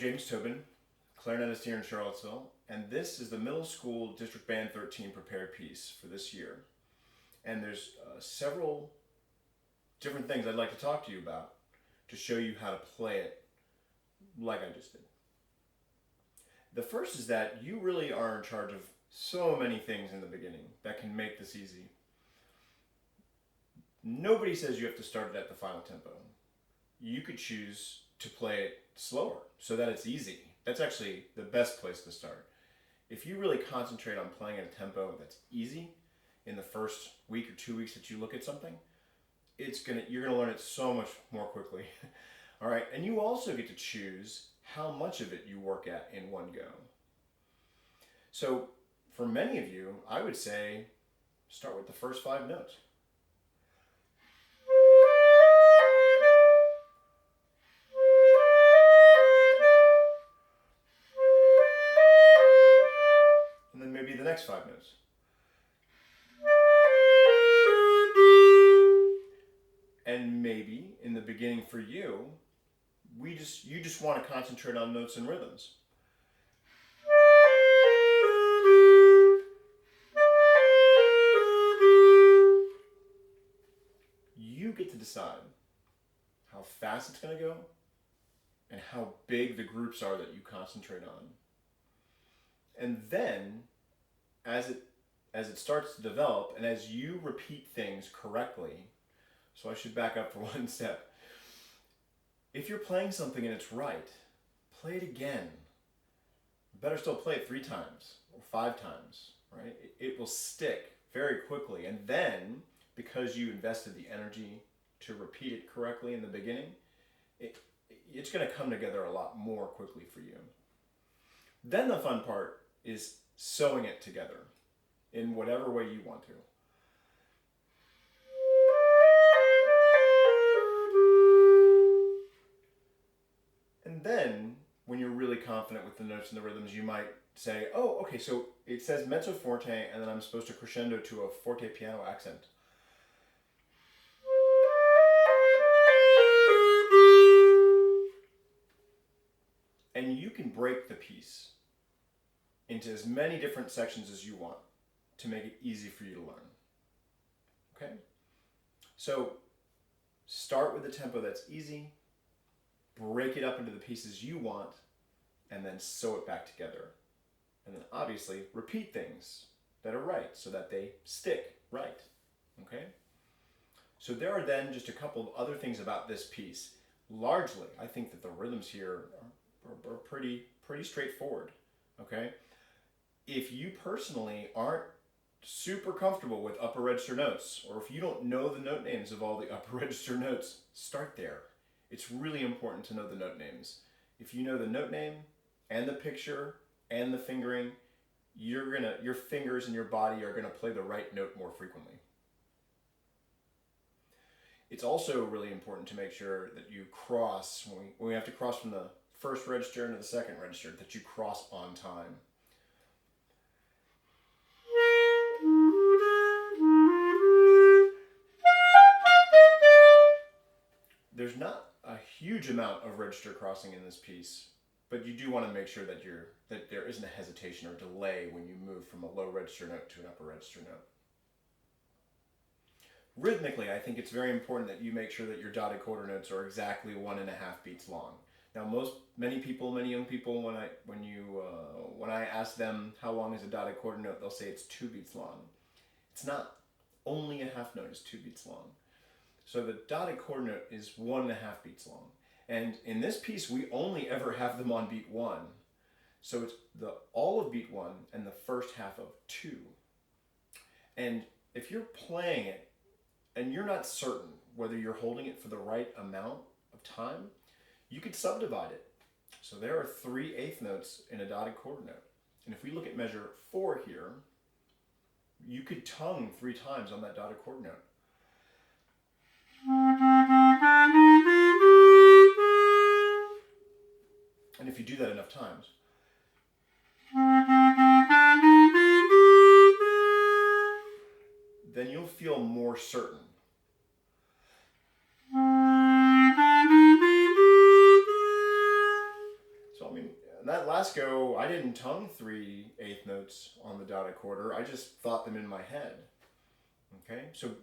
James Tobin, clarinetist here in Charlottesville, and this is the Middle School District Band 13 prepared piece for this year. And there's several different things I'd like to talk to you about to show you how to play it like I just did. The first is that you really are in charge of so many things in the beginning that can make this easy. Nobody says you have to start it at the final tempo. You could choose to play it slower so that it's easy. That's actually the best place to start. If you really concentrate on playing at a tempo that's easy in the first week or 2 weeks that you look at something, you're gonna learn it so much more quickly. All right, and you also get to choose how much of it you work at in one go. So for many of you, I would say start with the first 5 notes. And then maybe the next 5 notes. And maybe in the beginning for you, you just want to concentrate on notes and rhythms. You get to decide how fast it's going to go and how big the groups are that you concentrate on. And then, as it starts to develop and as you repeat things correctly, so I should back up for one step. If you're playing something and it's right, play it again. Better still, play it 3 times or 5 times, right? It will stick very quickly. And then, because you invested the energy to repeat it correctly in the beginning, it's going to come together a lot more quickly for you. Then the fun part is sewing it together in whatever way you want to. And then, when you're really confident with the notes and the rhythms, you might say, oh, okay, so it says mezzo forte, and then I'm supposed to crescendo to a forte piano accent. And you can break the piece into as many different sections as you want to make it easy for you to learn. Okay? So, start with a tempo that's easy, break it up into the pieces you want, and then sew it back together. And then obviously repeat things that are right so that they stick right. Okay? So there are then just a couple of other things about this piece. Largely, I think that the rhythms here are pretty straightforward. Okay? If you personally aren't super comfortable with upper register notes, or if you don't know the note names of all the upper register notes, start there. It's really important to know the note names. If you know the note name and the picture and the fingering, your fingers and your body are gonna play the right note more frequently. It's also really important to make sure that you cross, when we have to cross from the first register into the second register, that you cross on time. There's not a huge amount of register crossing in this piece, but you do want to make sure that there isn't a hesitation or delay when you move from a low register note to an upper register note. Rhythmically, I think it's very important that you make sure that your dotted quarter notes are exactly 1.5 beats long. Now, many young people, when I ask them how long is a dotted quarter note, they'll say it's 2 beats long. It's not. Only a half note is 2 beats long. So the dotted quarter note is 1.5 beats long. And in this piece, we only ever have them on beat 1. So it's all of beat 1 and the first half of 2. And if you're playing it and you're not certain whether you're holding it for the right amount of time, you could subdivide it. So there are 3 eighth notes in a dotted quarter note. And if we look at measure 4 here, you could tongue 3 times on that dotted quarter note. And if you do that enough times, then you'll feel more certain. So tongue 3/8 notes on the dotted quarter. I just thought them in my head. Okay, so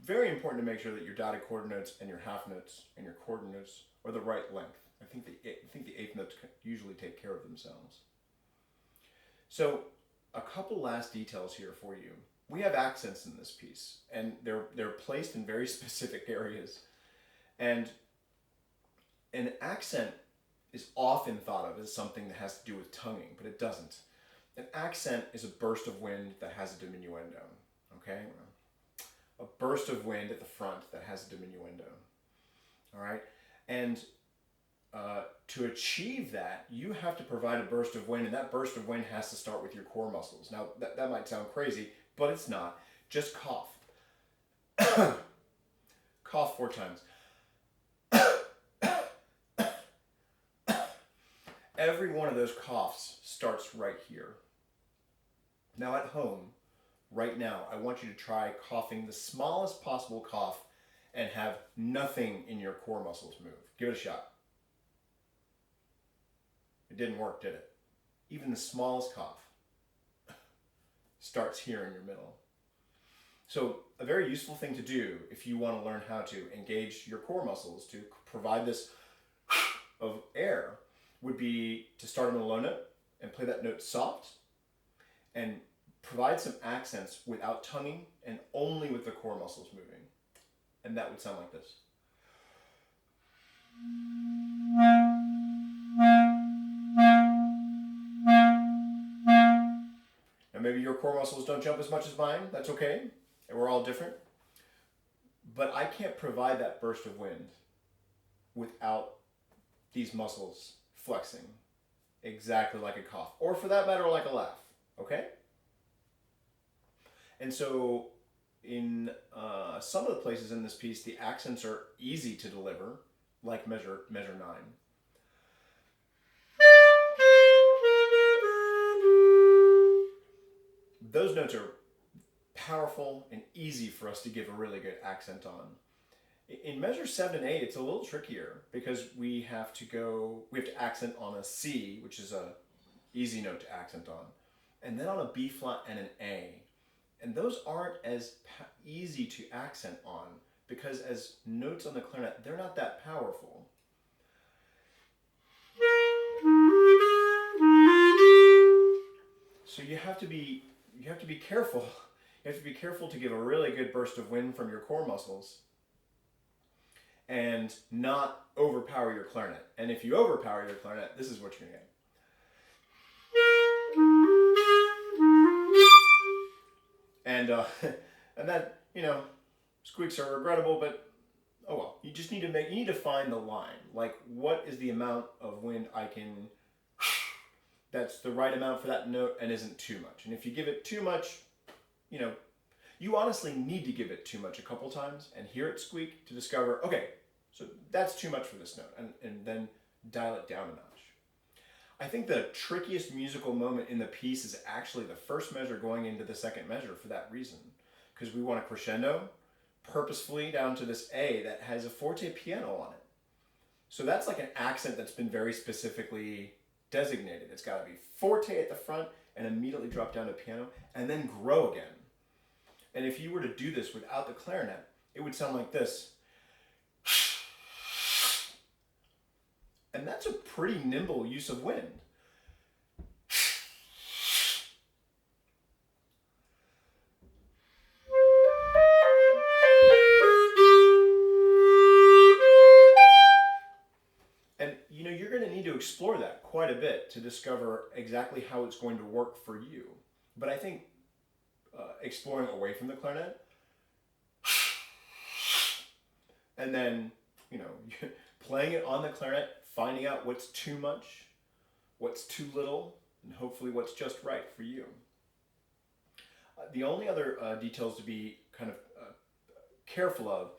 very important to make sure that your dotted quarter notes and your half notes and your quarter notes are the right length. I think the eighth notes usually take care of themselves. So a couple last details here for you. We have accents in this piece, and they're placed in very specific areas. And an accent is often thought of as something that has to do with tonguing, but it doesn't. An accent is a burst of wind that has a diminuendo. Okay? A burst of wind at the front that has a diminuendo. All right? And to achieve that, you have to provide a burst of wind, and that burst of wind has to start with your core muscles. Now, that might sound crazy, but it's not. Just cough. Cough 4 times. Every one of those coughs starts right here. Now at home, right now, I want you to try coughing the smallest possible cough and have nothing in your core muscles move. Give it a shot. It didn't work, did it? Even the smallest cough starts here in your middle. So a very useful thing to do if you want to learn how to engage your core muscles to provide this of air would be to start on a low note and play that note soft and provide some accents without tonguing and only with the core muscles moving. And that would sound like this. Now maybe your core muscles don't jump as much as mine. That's okay. And we're all different. But I can't provide that burst of wind without these muscles flexing exactly like a cough, or for that matter, like a laugh. Okay? And so in some of the places in this piece, the accents are easy to deliver, like measure 9. Those notes are powerful and easy for us to give a really good accent on. In measure 7 and 8, it's a little trickier because we have to accent on a C, which is a easy note to accent on, and then on a B flat and an A. And those aren't as easy to accent on because as notes on the clarinet, they're not that powerful. So you have to be careful. You have to be careful to give a really good burst of wind from your core muscles and not overpower your clarinet. And if you overpower your clarinet, this is what you're going to get. And that, squeaks are regrettable, but oh well. You just need to find the line. Like, what is the amount of wind I can that's the right amount for that note and isn't too much. And if you give it too much, you honestly need to give it too much a couple times and hear it squeak to discover, okay, so that's too much for this note, and then dial it down a notch. I think the trickiest musical moment in the piece is actually the first measure going into the second measure for that reason, because we want a crescendo purposefully down to this A that has a forte piano on it. So that's like an accent that's been very specifically designated. It's got to be forte at the front and immediately drop down to piano and then grow again. And if you were to do this without the clarinet, it would sound like this. And that's a pretty nimble use of wind. And you're going to need to explore that quite a bit to discover exactly how it's going to work for you. But I think exploring away from the clarinet, and then playing it on the clarinet, finding out what's too much, what's too little, and hopefully what's just right for you. The only other details to be kind of careful of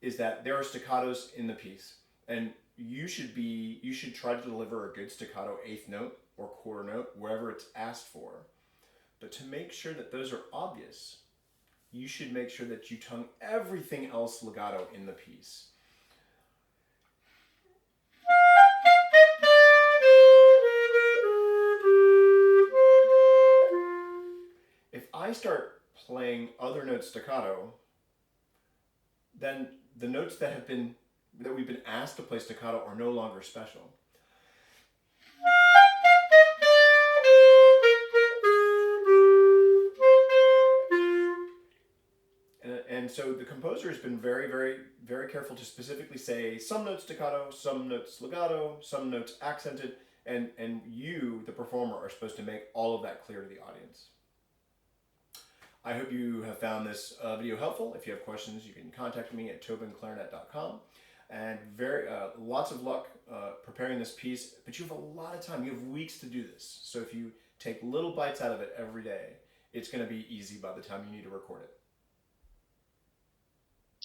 is that there are staccatos in the piece, and you should try to deliver a good staccato eighth note or quarter note wherever it's asked for. But to make sure that those are obvious, you should make sure that you tongue everything else legato in the piece. I start playing other notes staccato, then the notes that we've been asked to play staccato are no longer special. And so the composer has been very, very, very careful to specifically say some notes staccato, some notes legato, some notes accented, and you, the performer, are supposed to make all of that clear to the audience. I hope you have found this video helpful. If you have questions, you can contact me at tobinclarinet.com. And lots of luck preparing this piece, but you have a lot of time. You have weeks to do this. So if you take little bites out of it every day, it's going to be easy by the time you need to record it.